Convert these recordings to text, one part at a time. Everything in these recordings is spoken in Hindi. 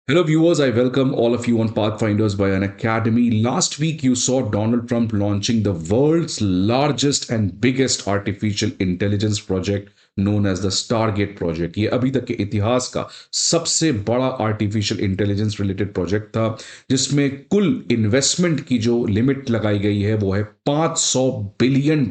Hello, viewers. I welcome all of you on Pathfinders by an Academy. Last week, you saw Donald Trump launching the world's largest and biggest artificial intelligence project known as the Stargate project. ये अभी तक के इतिहास का सबसे बड़ा आर्टिफिशियल इंटेलिजेंस रिलेटेड प्रोजेक्ट था, जिसमें कुल इन्वेस्टमेंट की जो लिमिट लगाई गई है वो है $500 बिलियन।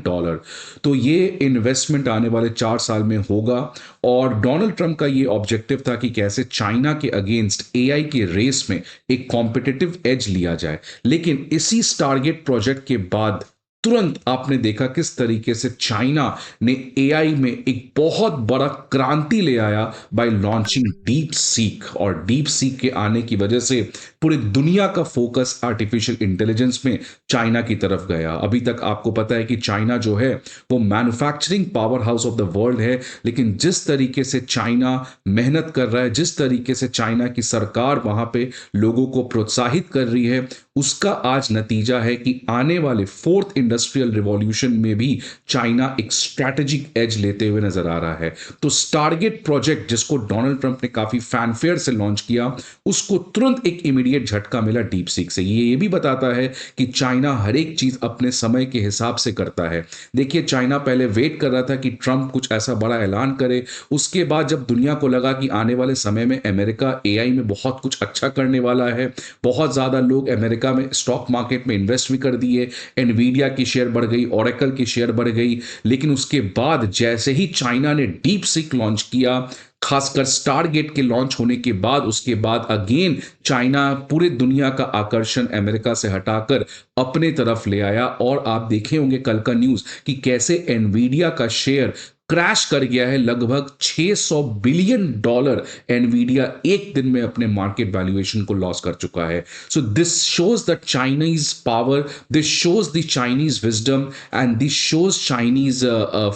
तो ये इन्वेस्टमेंट आने वाले 4 साल में होगा। और डोनाल्ड ट्रंप का ये ऑब्जेक्टिव था कि कैसे चाइना के अगेंस्ट एआई के रेस में एक कॉम्पिटिटिव एज लिया जाए। लेकिन इसी स्टारगेट प्रोजेक्ट के बाद तुरंत आपने देखा किस तरीके से चाइना ने एआई में एक बहुत बड़ा क्रांति ले आया बाय लॉन्चिंग डीप सीक। और डीप सीक के आने की वजह से पूरी दुनिया का फोकस आर्टिफिशियल इंटेलिजेंस में चाइना की तरफ गया। अभी तक आपको पता है कि चाइना जो है वो manufacturing power house of the world है, लेकिन जिस तरीके से चाइना मेहनत कर रहा है, जिस तरीके से चाइना की सरकार वहां पे लोगों को प्रोत्साहित कर रही है, उसका आज नतीजा है कि आने वाले फोर्थ इंडस्ट्रियल रिवॉल्यूशन में भी चाइना एक स्ट्रैटेजिक एज लेते हुए नजर आ रहा है। तो स्टारगेट प्रोजेक्ट, जिसको डोनाल्ड ट्रंप ने काफी फैनफेयर से लॉन्च किया, उसको तुरंत एक इमीडिएट झटका मिला डीप सीक से। ये भी बताता है कि चाइना हर एक चीज अपने समय के हिसाब से करता है। देखिए, चाइना पहले वेट कर रहा था कि ट्रंप कुछ ऐसा बड़ा ऐलान करे। उसके बाद जब दुनिया को लगा कि आने वाले समय में अमेरिका एआई में बहुत कुछ अच्छा करने वाला है, बहुत ज्यादा लोग अमेरिका में स्टॉक मार्केट में इन्वेस्ट भी कर दिए। एनवीडिया की शेयर बढ़ गई, ओरेकल की शेयर बढ़ गई। लेकिन उसके बाद जैसे ही चाइना ने डीप सीक लॉन्च किया, खासकर स्टारगेट के लॉन्च होने के बाद, उसके बाद अगेन चाइना पूरे दुनिया का आकर्षण अमेरिका से हटाकर अपने तरफ ले आया। और आप देखे होंगे कल का न्यूज कि कैसे एनवीडिया का शेयर क्रैश कर गया है। लगभग $600 बिलियन एनवीडिया एक दिन में अपने मार्केट वैल्यूएशन को लॉस कर चुका है। So this shows the Chinese power, this shows the Chinese wisdom and this shows Chinese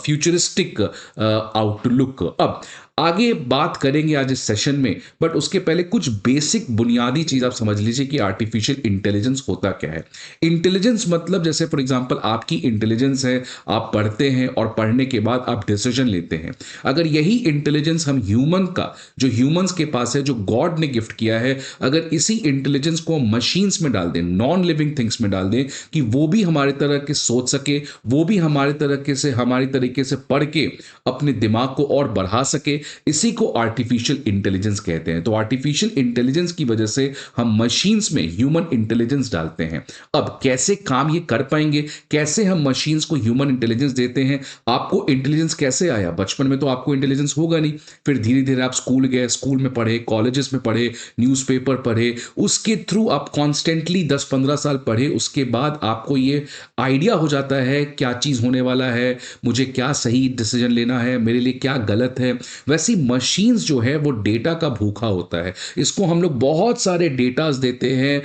futuristic outlook. अब आगे बात करेंगे आज इस सेशन में, बट उसके पहले कुछ बेसिक बुनियादी चीज आप समझ लीजिए कि आर्टिफिशियल इंटेलिजेंस होता क्या है। इंटेलिजेंस मतलब, जैसे फॉर एग्जांपल आपकी इंटेलिजेंस है, आप पढ़ते हैं और पढ़ने के बाद आप डिसीजन लेते हैं। अगर यही इंटेलिजेंस हम ह्यूमन का, जो ह्यूमंस के पास है, जो गॉड ने गिफ्ट किया है, अगर इसी इंटेलिजेंस को हम मशीन्स में डाल दें, नॉन लिविंग थिंग्स में डाल दें, कि वो भी हमारे तरह के सोच सके, वो भी हमारी तरीके से पढ़ के अपने दिमाग को और बढ़ा सके, इसी को आर्टिफिशियल इंटेलिजेंस कहते हैं। तो आर्टिफिशियल इंटेलिजेंस की वजह से हम मशीन्स में ह्यूमन इंटेलिजेंस डालते हैं। अब कैसे काम ये कर पाएंगे, कैसे हम मशीन्स को ह्यूमन इंटेलिजेंस देते हैं? आपको इंटेलिजेंस कैसे आया? बचपन में तो आपको इंटेलिजेंस होगा नहीं, फिर धीरे धीरे आप स्कूल गए, स्कूल में पढ़े, कॉलेजेस में पढ़े, न्यूज़पेपर पढ़े, उसके थ्रू आप कॉन्स्टेंटली 10-15 साल पढ़े। उसके बाद आपको ये आइडिया हो जाता है क्या चीज़ होने वाला है, मुझे क्या सही डिसीजन लेना है, मेरे लिए क्या गलत है। वैसी मशीन्स जो है वो डेटा का भूखा होता है। इसको हम लोग बहुत सारे डेटास देते हैं,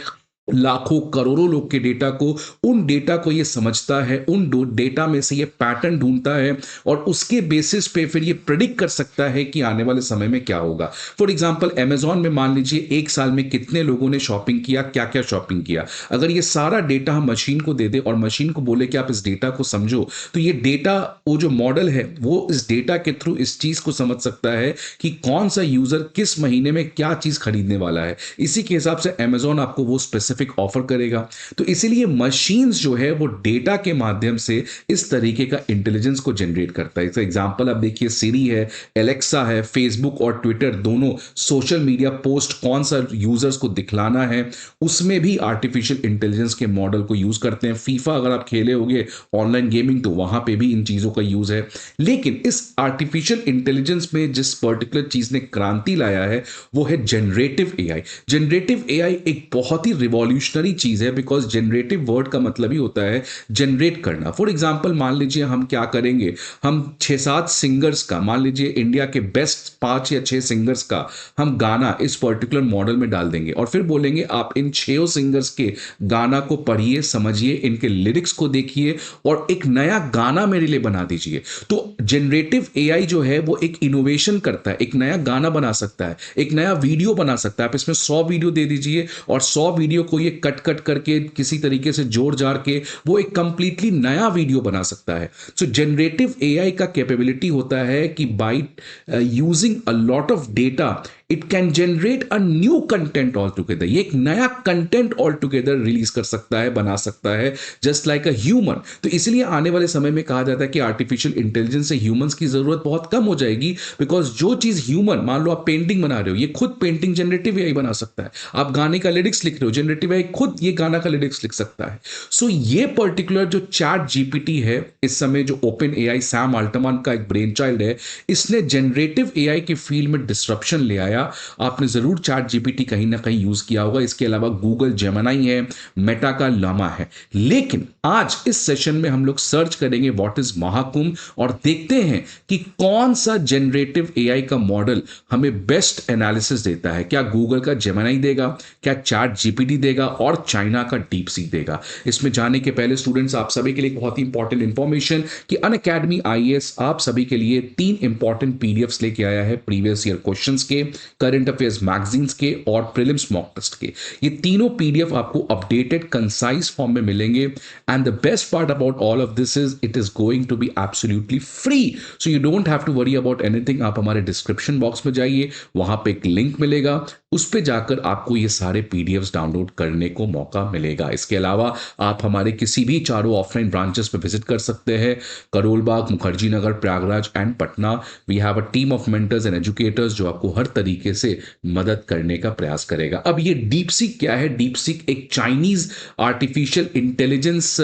लाखों करोड़ों लोग के डेटा को। उन डेटा को ये समझता है, उन डेटा में से ये पैटर्न ढूंढता है, और उसके बेसिस पे फिर ये प्रिडिक्ट कर सकता है कि आने वाले समय में क्या होगा। फॉर एग्जांपल अमेजॉन में मान लीजिए एक साल में कितने लोगों ने शॉपिंग किया, क्या क्या शॉपिंग किया। अगर ये सारा डेटा हम मशीन को दे दे और मशीन को बोले कि आप इस डेटा को समझो, तो ये डेटा, वो जो मॉडल है, वो इस डेटा के थ्रू इस चीज को समझ सकता है कि कौन सा यूजर किस महीने में क्या चीज खरीदने वाला है। इसी के हिसाब से अमेजॉन आपको वो स्पेसिफिक ऑफर करेगा। तो इसीलिए मशीन्स जो है वो डेटा के माध्यम से इस तरीके का इंटेलिजेंस को जनरेट करता है। एग्जांपल आप देखिए, सीरी है, एलेक्सा है, फेसबुक और ट्विटर दोनों सोशल मीडिया पोस्ट कौन सा यूजर्स को दिखलाना है, उसमें भी आर्टिफिशियल इंटेलिजेंस के मॉडल को यूज करते हैं। फीफा अगर आप खेले होंगे ऑनलाइन गेमिंग, तो वहां पे भी इन चीजों का यूज है। लेकिन इस आर्टिफिशियल इंटेलिजेंस में जिस पर्टिकुलर चीज ने क्रांति लाया है वो है जनरेटिव एआई। जनरेटिव एआई एक बहुत ही रिवॉल्यूशनरी चीज है, बिकॉज जनरेटिव वर्ड का मतलब ही होता है जनरेट करना। फॉर एग्जांपल मान लीजिए हम क्या करेंगे, हम 6-7 सिंगर्स का, मान लीजिए इंडिया के बेस्ट 5 या 6 सिंगर्स का हम गाना इस पर्टिकुलर मॉडल में डाल देंगे, और फिर बोलेंगे आप इन 6 सिंगर्स के गाना को पढ़िए, समझिए, इनके लिरिक्स को देखिए और एक नया गाना मेरे लिए बना दीजिए। तो जनरेटिव एआई जो है वो एक इनोवेशन करता है, एक नया गाना बना सकता है, एक नया वीडियो बना सकता है। आप इसमें 100 वीडियो दे दीजिए और 100 वीडियो को ये कट कट करके किसी तरीके से जोड़ जाड़ के वो एक कंप्लीटली नया वीडियो बना सकता है। सो जनरेटिव एआई का कैपेबिलिटी होता है कि by using a lot of data, it can generate a new content all together, ये एक नया कंटेंट ऑल टुगेदर रिलीज कर सकता है, बना सकता है, जस्ट लाइक अ ह्यूमन। तो इसलिए आने वाले समय में कहा जाता है कि आर्टिफिशियल इंटेलिजेंस से ह्यूमंस की जरूरत बहुत कम हो जाएगी, बिकॉज जो चीज ह्यूमन, मान लो आप पेंटिंग बना रहे हो, ये खुद पेंटिंग जनरेटिव एआई बना सकता है। आप गाने का लिरिक्स लिख रहे हो, जनरेटिव एआई खुद ये गाना का लिरिक्स लिख सकता है। सो ये पर्टिकुलर जो चैट जीपीटी है, इस समय जो ओपन एआई सैम अल्टमान का एक ब्रेन चाइल्ड है, इसने जनरेटिव एआई के फील्ड में डिस्ट्रप्शन ले आया। आपने जरूर चैट जीपीटी कहीं ना कहीं यूज किया होगा। इसके अलावा गूगल जेमिनी है, मेटा का लामा है। लेकिन आज इस सेशन में हम लोग सर्च करेंगे व्हाट इज महाकुंभ और देखते हैं कि कौन सा जनरेटिव एआई का मॉडल हमें बेस्ट एनालिसिस देता है। क्या गूगल का जेमिनी देगा, क्या चैट जीपीटी देगा, और चाइना का डीप सीक देगा। इसमें जाने के पहले स्टूडेंट्स, आप सभी के लिए बहुत ही इंपॉर्टेंट इंफॉर्मेशन कि अनअकैडमी आईएएस आप सभी के लिए 3 इंपॉर्टेंट पीडीएफ्स लेके आया है, प्रीवियस ईयर क्वेश्चंस के, करंट अफेयर्स मैगजीन्स के और प्रीलिम्स मॉक टेस्ट के। ये तीनों पीडीएफ आपको अपडेटेड कंसाइज फॉर्म में मिलेंगे, and the best part about all of this is it is going to be absolutely free, so you don't have to worry about anything. आप हमारे डिस्क्रिप्शन बॉक्स में जाइए, वहां पे एक लिंक मिलेगा, उस पे जाकर आपको ये सारे पीडीएफ्स डाउनलोड करने को मौका मिलेगा। इसके अलावा आप हमारे किसी भी चारों ऑफलाइन ब्रांचेस पे विजिट कर सकते हैं, Karol Bagh, Mukherjee Nagar, Prayagraj and Patna. We have a team of mentors and educators जो आपको हर तरीके से मदद करने का प्रयास करेगा। अब ये डीप सीक क्या है? डीप सीक एक चाइनीज आर्टिफिशियल इंटेलिजेंस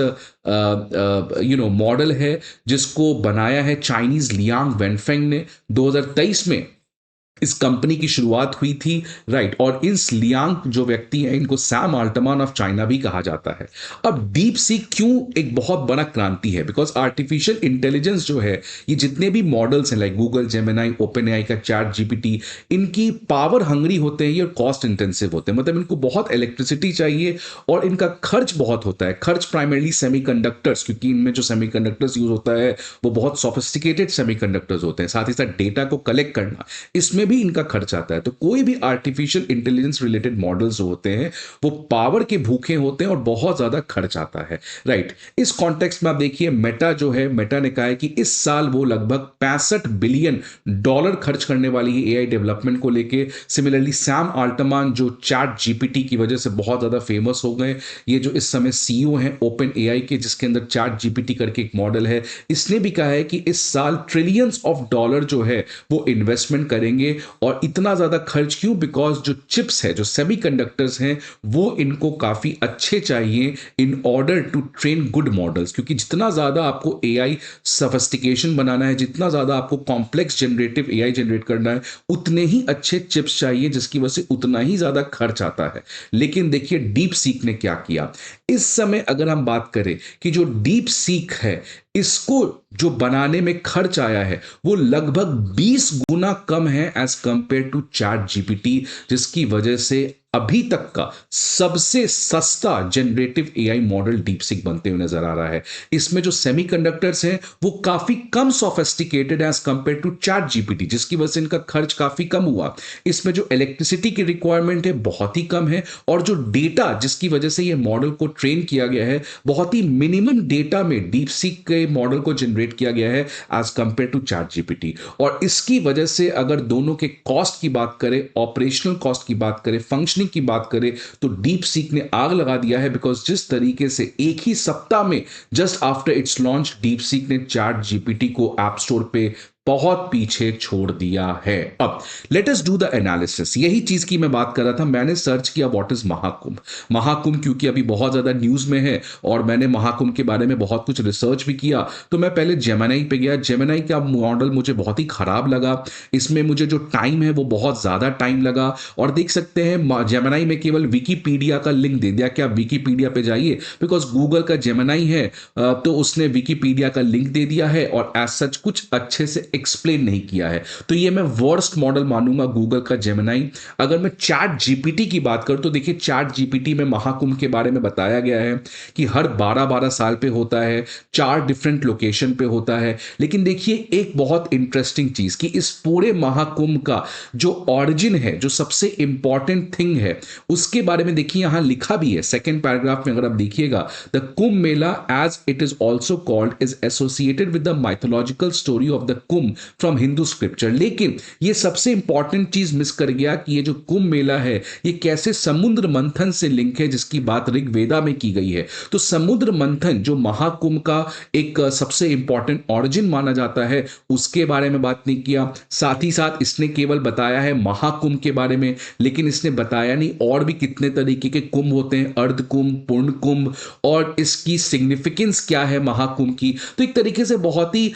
मॉडल है, जिसको बनाया है चाइनीज लियांग वेनफेंग ने। 2023 में इस कंपनी की शुरुआत हुई थी, राइट। और इस लियांग जो व्यक्ति हैं, इनको सैम अल्टमान ऑफ चाइना भी कहा जाता है। अब डीप सीक क्यों एक बहुत बड़ा क्रांति है? बिकॉज आर्टिफिशियल इंटेलिजेंस जो है, ये जितने भी मॉडल्स हैं like Google Gemini, open AI का चैट जीपीटी, इनकी पावर हंग्री होते हैं, ये कॉस्ट इंटेंसिव होते हैं। मतलब इनको बहुत इलेक्ट्रिसिटी चाहिए और इनका खर्च बहुत होता है। खर्च प्राइमरली सेमीकंडक्टर्स, क्योंकि इनमें जो सेमीकंडक्टर्स यूज होता है वो बहुत सोफिस्टिकेटेड सेमीकंडक्टर्स होते हैं। साथ ही साथ डेटा को कलेक्ट करना, इसमें भी इनका खर्च आता है। तो कोई भी आर्टिफिशियल इंटेलिजेंस रिलेटेड मॉडल्स जो होते हैं, वो पावर के भूखे होते हैं और बहुत ज्यादा खर्च आता है, राइट। इस कॉन्टेक्स्ट में आप देखिए, मेटा जो है, मेटा ने कहा है कि इस साल वो लगभग $65 बिलियन खर्च करने वाली है एआई डेवलपमेंट को लेके। सिमिलरली सैम अल्टमान जो चैट जीपीटी की वजह से बहुत ज्यादा फेमस हो गए, ये जो इस समय सीईओ हैं ओपन एआई के, जिसके अंदर चैट जीपीटी करके एक मॉडल है, इसने भी कहा है कि इस साल ट्रिलियंस ऑफ डॉलर जो है वो इन्वेस्टमेंट करेंगे। और इतना ज्यादा खर्च क्यों? बिकॉज जो चिप्स है, जो सेमीकंडक्टर्स हैं, वो इनको काफी अच्छे चाहिए in order to train good models. क्योंकि जितना ज्यादा आपको एआई सफिस्टिकेशन बनाना है, जितना ज्यादा आपको कॉम्प्लेक्स जनरेटिव एआई जनरेट करना है, उतने ही अच्छे चिप्स चाहिए, जिसकी वजह से उतना ही ज्यादा खर्च आता है। लेकिन देखिए डीप सीक ने क्या किया। इस समय अगर हम बात करें कि जो डीप सीक है, इसको जो बनाने में खर्च आया है वो लगभग 20 गुना कम है as compare to chat GPT, जिसकी वजह से अभी तक का सबसे सस्ता generative AI model DeepSeek बनते हुए नजर आ रहा है। इसमें जो सेमीकंडक्टर्स हैं वो काफी कम sophisticated as compare to chat GPT, जिसकी वजह से इनका खर्च काफी कम हुआ। इसमें जो इलेक्ट्रिसिटी की रिक्वायरमेंट है बहुत ही कम है, और जो डेटा जिसकी वजह से ये मॉडल को ट्रेन किया गया है, बहुत ही मिनिमम डेटा में डीप सीक के मॉडल को जनरेट किया गया है as compare to chat GPT. और इसकी वजह से अगर दोनों के कॉस्ट की बात करें, ऑपरेशनल कॉस्ट की बात करें, फंक्शनिंग की बात करें, तो डीप सीक ने आग लगा दिया है। बिकॉज जिस तरीके से एक ही सप्ताह में, just after it's launch, deep seek ने चैट जीपीटी को ऐप स्टोर पे बहुत पीछे छोड़ दिया है। अब let us do the analysis. यही चीज की मैं बात कर रहा था। मैंने सर्च किया व्हाट इज महाकुंभ। महाकुंभ क्योंकि अभी बहुत ज्यादा न्यूज में है और मैंने महाकुंभ के बारे में बहुत कुछ रिसर्च भी किया, तो मैं पहले जेमिनी पे गया। जेमिनी का मॉडल मुझे बहुत ही खराब लगा। इसमें मुझे जो टाइम है वो बहुत ज्यादा टाइम लगा। और देख सकते हैं जेमिनी में केवल विकीपीडिया का लिंक दे दिया कि आप विकीपीडिया पे जाइए, बिकॉज गूगल का जेमिनी है तो उसने विकीपीडिया का लिंक दे दिया है और एज सच कुछ अच्छे से एक्सप्लेन नहीं किया है। तो ये मैं वर्स्ट मॉडल मानूंगा गूगल का जेमिनी। अगर मैं चैट जीपीटी की बात करूं तो देखिए चैट जीपीटी में महाकुंभ के बारे में बताया गया है कि हर 12-12 साल पे होता है, 4 डिफरेंट लोकेशन पे होता है। लेकिन देखिए एक बहुत इंटरेस्टिंग चीज कि इस पूरे महाकुंभ का जो ऑरिजिन है, जो सबसे इंपॉर्टेंट थिंग है, उसके बारे में देखिए यहां लिखा भी है सेकेंड पैराग्राफ में। अगर आप देखिएगा, the Kumbh Mela as it is also called is associated with the mythological story of the Kumbh Kumbh from Hindu scripture. लेकिन ये सबसे इंपॉर्टेंट चीज मिस कर गया कि ये जो कुंभ मेला है ये कैसे समुद्र मंथन से लिंक है, जिसकी बात ऋग्वेदा में की गई है। तो समुद्र मंथन जो महाकुंभ का एक सबसे इंपॉर्टेंट ऑरिजिन माना जाता है, उसके बारे में बात नहीं किया। साथ ही साथ इसने केवल बताया है महाकुंभ के बारे में, लेकिन इसने बताया नहीं और भी कितने तरीके के कुंभ होते हैं, अर्ध कुंभ, पूर्ण कुंभ, और इसकी सिग्निफिकेंस क्या है महाकुंभ की। तो एक तरीके से बहुत ही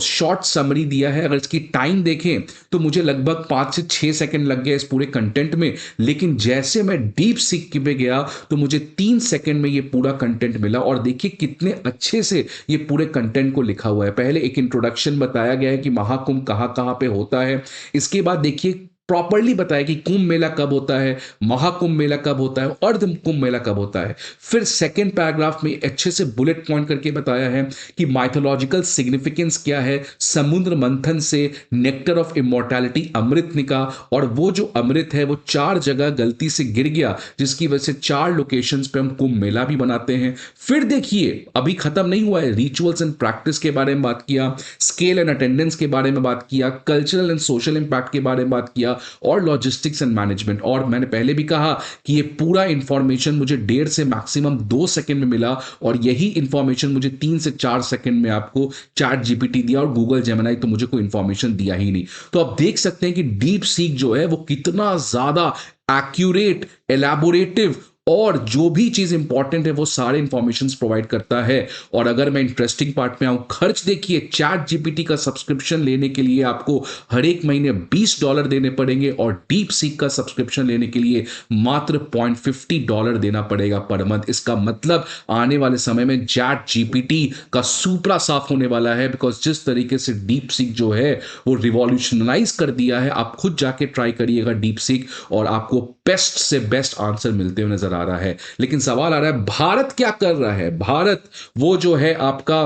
शॉर्ट समरी दिया है। अगर इसकी टाइम देखें तो मुझे लगभग 5 से 6 सेकंड लग गया इस पूरे कंटेंट में, लेकिन जैसे मैं डीप सीक पे गया तो मुझे 3 सेकंड में ये पूरा कंटेंट मिला। और देखिए कितने अच्छे से ये पूरे कंटेंट को लिखा हुआ है। पहले एक इंट्रोडक्शन बताया गया है कि महाकुंभ कहाँ कहाँ पे होता है, इसके बाद देखिए प्रॉपर्ली बताया कि कुंभ मेला कब होता है, महाकुंभ मेला कब होता है, अर्ध कुंभ मेला कब होता है। फिर सेकंड पैराग्राफ में अच्छे से बुलेट पॉइंट करके बताया है कि माइथोलॉजिकल सिग्निफिकेंस क्या है, समुद्र मंथन से नेक्टर ऑफ इमोर्टैलिटी अमृत निका, और वो जो अमृत है वो 4 जगह गलती से गिर गया, जिसकी वजह से 4 लोकेशंस पे हम कुंभ मेला भी बनाते हैं। फिर देखिए अभी खत्म नहीं हुआ है, रिचुअल्स एंड प्रैक्टिस के बारे में बात किया, स्केल एंड अटेंडेंस के बारे में बात किया, कल्चरल एंड सोशल इंपैक्ट के बारे में बात किया, और लॉजिस्टिक्स एंड मैनेजमेंट। और मैंने पहले भी कहा कि ये पूरा इंफॉर्मेशन मुझे 1.5 से मैक्सिमम 2 सेकंड में मिला, और यही इंफॉर्मेशन मुझे 3 से 4 सेकंड में आपको चैट जीपीटी दिया, और गूगल जेमिनी तो मुझे कोई इंफॉर्मेशन दिया ही नहीं। तो आप देख सकते हैं कि डीप सीक जो है वो कितना ज्यादा एक्यूरेट, एलैबोरेटिव, और जो भी चीज इंपॉर्टेंट है वो सारे इंफॉर्मेशन प्रोवाइड करता है। और अगर मैं इंटरेस्टिंग पार्ट में आऊं, खर्च देखिए, चैट जीपीटी का सब्सक्रिप्शन लेने के लिए आपको हर एक महीने $20 देने पड़ेंगे, और डीप सीक का सब्सक्रिप्शन लेने के लिए मात्र $0.50 देना पड़ेगा पर मंथ। इसका मतलब आने वाले समय में चैट जीपीटी का सुपरा साफ होने वाला है, बिकॉज जिस तरीके से डीप सीक जो है वो रिवॉल्यूशनलाइज कर दिया है। आप खुद जाके ट्राई करिएगा डीप सीक, और आपको बेस्ट से बेस्ट आंसर मिलते हुए नजर आ रहा है। लेकिन सवाल आ रहा है भारत क्या कर रहा है। भारत वो जो है आपका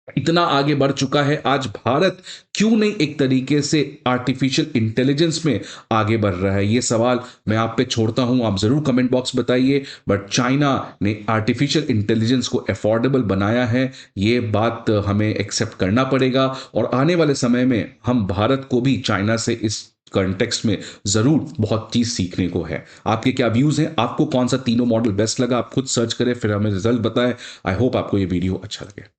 इतना आगे बढ़ चुका है, आज भारत क्यों नहीं एक तरीके से आर्टिफिशियल इंटेलिजेंस में आगे बढ़ रहा है। ये सवाल मैं आप पे छोड़ता हूं, आप जरूर कमेंट बॉक्स बताइए। बट चाइना ने आर्टिफिशियल इंटेलिजेंस को अफोर्डेबल बनाया है, ये बात हमें एक्सेप्ट करना पड़ेगा, और आने वाले समय में हम भारत को भी चाइना से इस कॉन्टेक्स्ट में जरूर बहुत चीज सीखने को है। आपके क्या व्यूज हैं, आपको कौन सा तीनों मॉडल बेस्ट लगा, आप खुद सर्च करें फिर हमें रिजल्ट बताएं। आई होप आपको ये वीडियो अच्छा लगे।